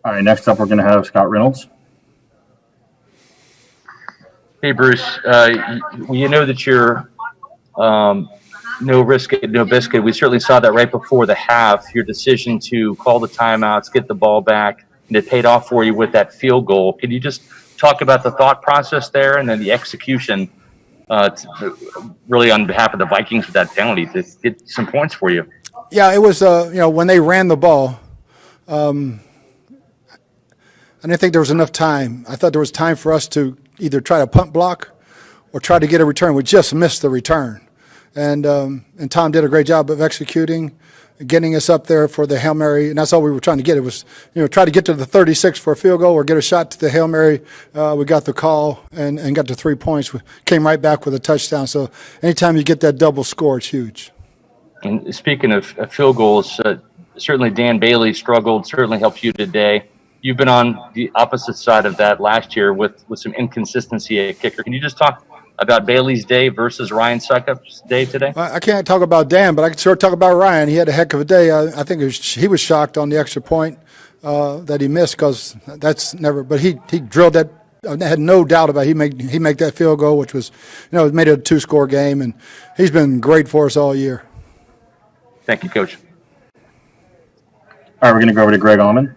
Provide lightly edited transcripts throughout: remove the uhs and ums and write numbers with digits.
All right, next up we're going to have Scott Reynolds. Hey, Bruce. You know that you're no risk it, no biscuit. We certainly saw that right before the half. Your decision to call the timeouts, get the ball back, and it paid off for you with that field goal. Can you just talk about the thought process there and then the execution really on behalf of the Vikings with that penalty to get some points for you? Yeah, it was, when they ran the ball, I didn't think there was enough time. I thought there was time for us to either try to punt block or try to get a return. We just missed the return. And Tom did a great job of executing, getting us up there for the Hail Mary, and that's all we were trying to get. It was, try to get to the 36 for a field goal or get a shot to the Hail Mary. We got the call and got to 3 points. We came right back with a touchdown. So anytime you get that double score, it's huge. And speaking of field goals, certainly Dan Bailey struggled, certainly helped you today. You've been on the opposite side of that last year with some inconsistency at kicker. Can you just talk about Bailey's day versus Ryan Suckup's day today? I can't talk about Dan, but I can sure talk about Ryan. He had a heck of a day. I think he was shocked on the extra point that he missed because that's never. But he drilled that. I had no doubt about it. He made that field goal, which was, it made it a 2-score game, and he's been great for us all year. Thank you, Coach. All right, we're going to go over to Greg Allman.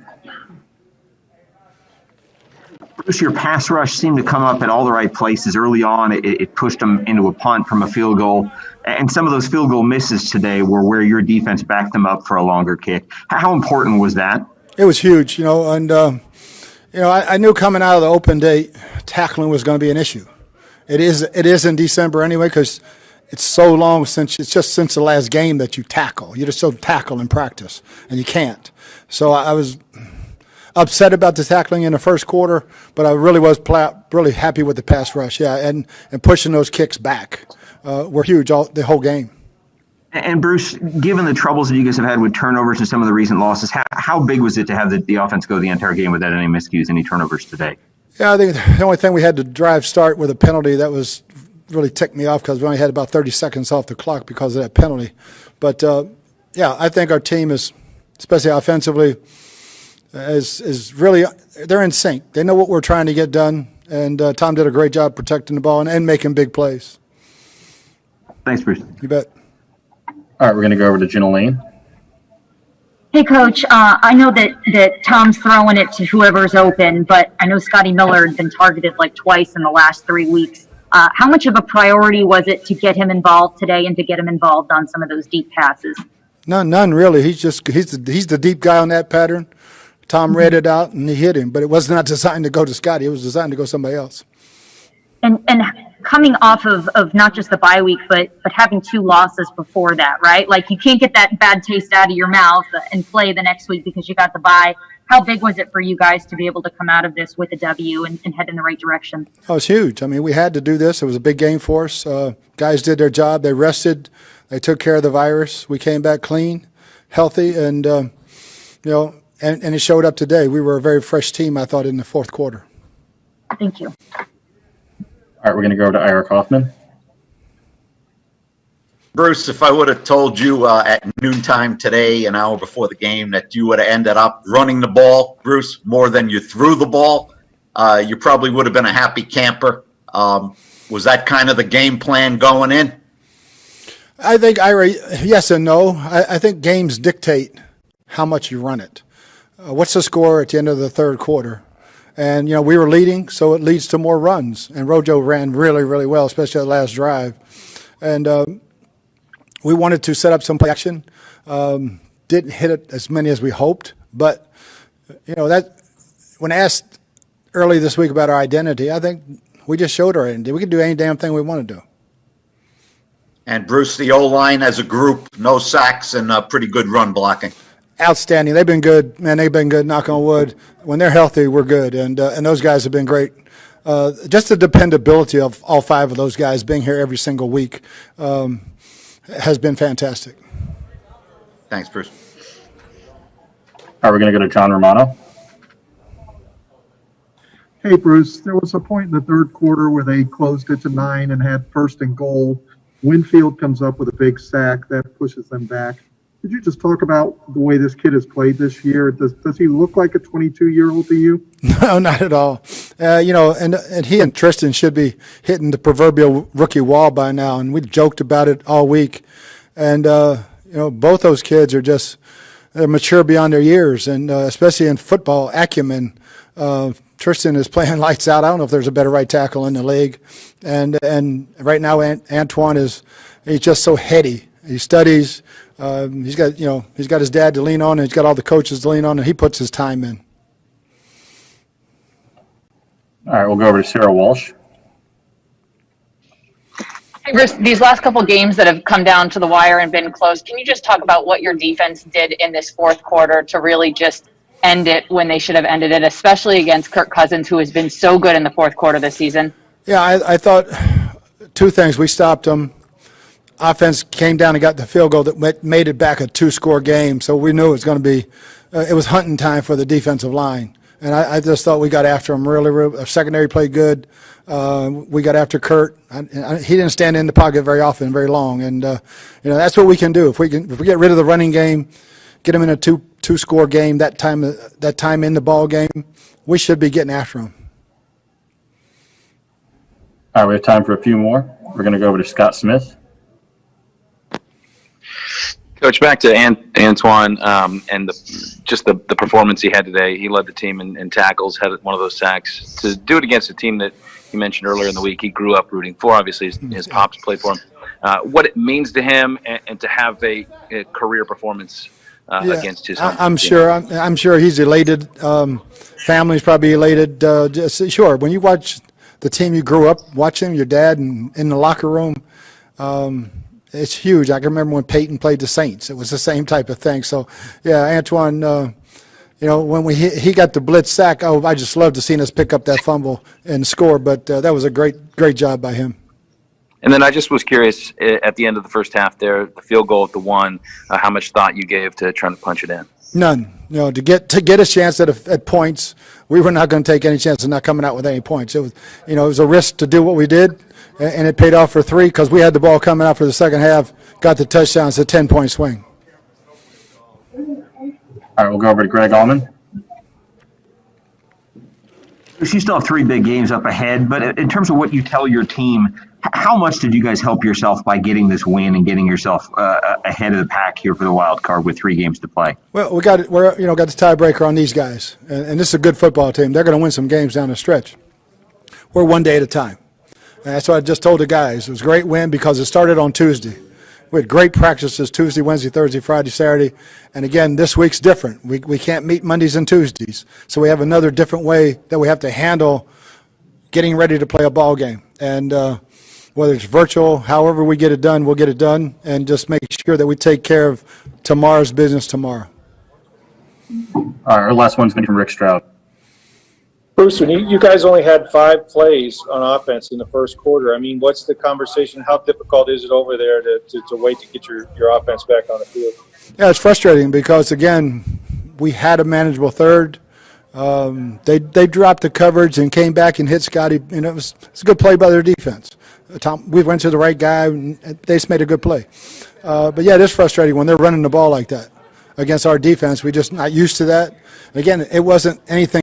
Bruce, your pass rush seemed to come up at all the right places early on. It pushed them into a punt from a field goal. And some of those field goal misses today were where your defense backed them up for a longer kick. How important was that? It was huge, and I knew coming out of the open date, tackling was going to be an issue. It is in December anyway because it's so long since the last game that you tackle. You just don't tackle in practice, and you can't. So I was upset about the tackling in the first quarter, but I really was really happy with the pass rush, and pushing those kicks back were huge the whole game. And Bruce, given the troubles that you guys have had with turnovers and some of the recent losses, how big was it to have the offense go the entire game without any miscues, any turnovers today? Yeah, I think the only thing we had to drive start with a penalty that was really ticked me off because we only had about 30 seconds off the clock because of that penalty. But, I think our team is, especially offensively, is really – they're in sync. They know what we're trying to get done, and Tom did a great job protecting the ball and making big plays. Thanks, Bruce. You bet. All right, we're going to go over to Jenna Lane. Hey, Coach, I know that Tom's throwing it to whoever's open, but I know Scotty Miller had been targeted like twice in the last 3 weeks. How much of a priority was it to get him involved today and to get him involved on some of those deep passes? None really. He's the deep guy on that pattern. Tom read it out and he hit him, but it was not designed to go to Scotty. It was designed to go somebody else. And coming off of not just the bye week, but having 2 losses before that, right? Like you can't get that bad taste out of your mouth and play the next week because you got the bye. How big was it for you guys to be able to come out of this with a W and head in the right direction? Oh, it's huge. I mean, we had to do this. It was a big game for us. Guys did their job. They rested. They took care of the virus. We came back clean, healthy, and, and it showed up today. We were a very fresh team, I thought, in the fourth quarter. Thank you. All right, we're going to go to Ira Kaufman. Bruce, if I would have told you at noontime today, an hour before the game, that you would have ended up running the ball, Bruce, more than you threw the ball, you probably would have been a happy camper. Was that kind of the game plan going in? I think, Ira, yes and no. I think games dictate how much you run it. What's the score at the end of the third quarter? And, we were leading, so it leads to more runs. And Rojo ran really, really well, especially that last drive. And we wanted to set up some play action. Didn't hit it as many as we hoped. But, that when asked early this week about our identity, I think we just showed our identity. We can do any damn thing we want to do. And, Bruce, the O-line as a group, no sacks and pretty good run blocking. Outstanding. They've been good. Man, they've been good, knock on wood. When they're healthy, we're good. And those guys have been great. Just the dependability of all 5 of those guys being here every single week has been fantastic. Thanks, Bruce. All right, we're going to go to John Romano. Hey, Bruce, there was a point in the third quarter where they closed it to 9 and had 1st and goal. Winfield comes up with a big sack that pushes them back. Could you just talk about the way this kid has played this year? Does he look like a 22-year-old to you? No, not at all. And he and Tristan should be hitting the proverbial rookie wall by now, and we joked about it all week. And, both those kids are they're mature beyond their years, and especially in football acumen. Tristan is playing lights out. I don't know if there's a better right tackle in the league. And right now, Antoine he's just so heady. He studies. He's got his dad to lean on, and he's got all the coaches to lean on, and he puts his time in. All right, we'll go over to Sarah Walsh. Hey, Bruce, these last couple games that have come down to the wire and been close, can you just talk about what your defense did in this fourth quarter to really just end it when they should have ended it, especially against Kirk Cousins, who has been so good in the fourth quarter this season? Yeah, I thought two things. We stopped them. Offense came down and got the field goal that made it back a two-score game, so we knew it was going to be it was hunting time for the defensive line. And I just thought we got after him really. Our secondary played good. We got after Kurt. He didn't stand in the pocket very often, very long, and that's what we can do. If we get rid of the running game, get him in a two-score game that time in the ball game, we should be getting after him. All right, we have time for a few more. We're going to go over to Scott Smith. Coach, back to Antoine and the performance he had today. He led the team in tackles, had one of those sacks. To do it against a team that you mentioned earlier in the week he grew up rooting for, obviously his pops played for him, what it means to him and to have a career performance against his home I'm team. sure. I'm sure he's elated. Family's probably elated. Sure, when you watch the team you grew up watching, your dad in the locker room, it's huge. I can remember when Peyton played the Saints. It was the same type of thing. So, yeah, Antoine, when he got the blitz sack, I just loved to see us pick up that fumble and score. But that was a great job by him. And then I just was curious, at the end of the first half there, the field goal at the one, how much thought you gave to trying to punch it in? None. To get a chance at points, we were not going to take any chance of not coming out with any points. It was, it was a risk to do what we did, and it paid off for 3 because we had the ball coming out for the second half, got the touchdown. It's a 10-point swing. All right, we'll go over to Greg Allman. You still have 3 big games up ahead, but in terms of what you tell your team, how much did you guys help yourself by getting this win and getting yourself ahead of the pack here for the wild card with 3 games to play? Well, we got the tiebreaker on these guys, and this is a good football team. They're going to win some games down the stretch. We're one day at a time. And that's what I just told the guys. It was a great win because it started on Tuesday. We had great practices Tuesday, Wednesday, Thursday, Friday, Saturday. And, again, this week's different. We can't meet Mondays and Tuesdays. So we have another different way that we have to handle getting ready to play a ball game. And whether it's virtual, however we get it done, we'll get it done. And just make sure that we take care of tomorrow's business tomorrow. All right, our last one's going to be from Rick Stroud. Bruce, when you guys only had 5 plays on offense in the first quarter, I mean, what's the conversation? How difficult is it over there to wait to get your offense back on the field? Yeah, it's frustrating because, again, we had a manageable third. They dropped the coverage and came back and hit Scotty. It's a good play by their defense. We went to the right guy, and they just made a good play. But, yeah, it is frustrating when they're running the ball like that against our defense. We're just not used to that. Again, it wasn't anything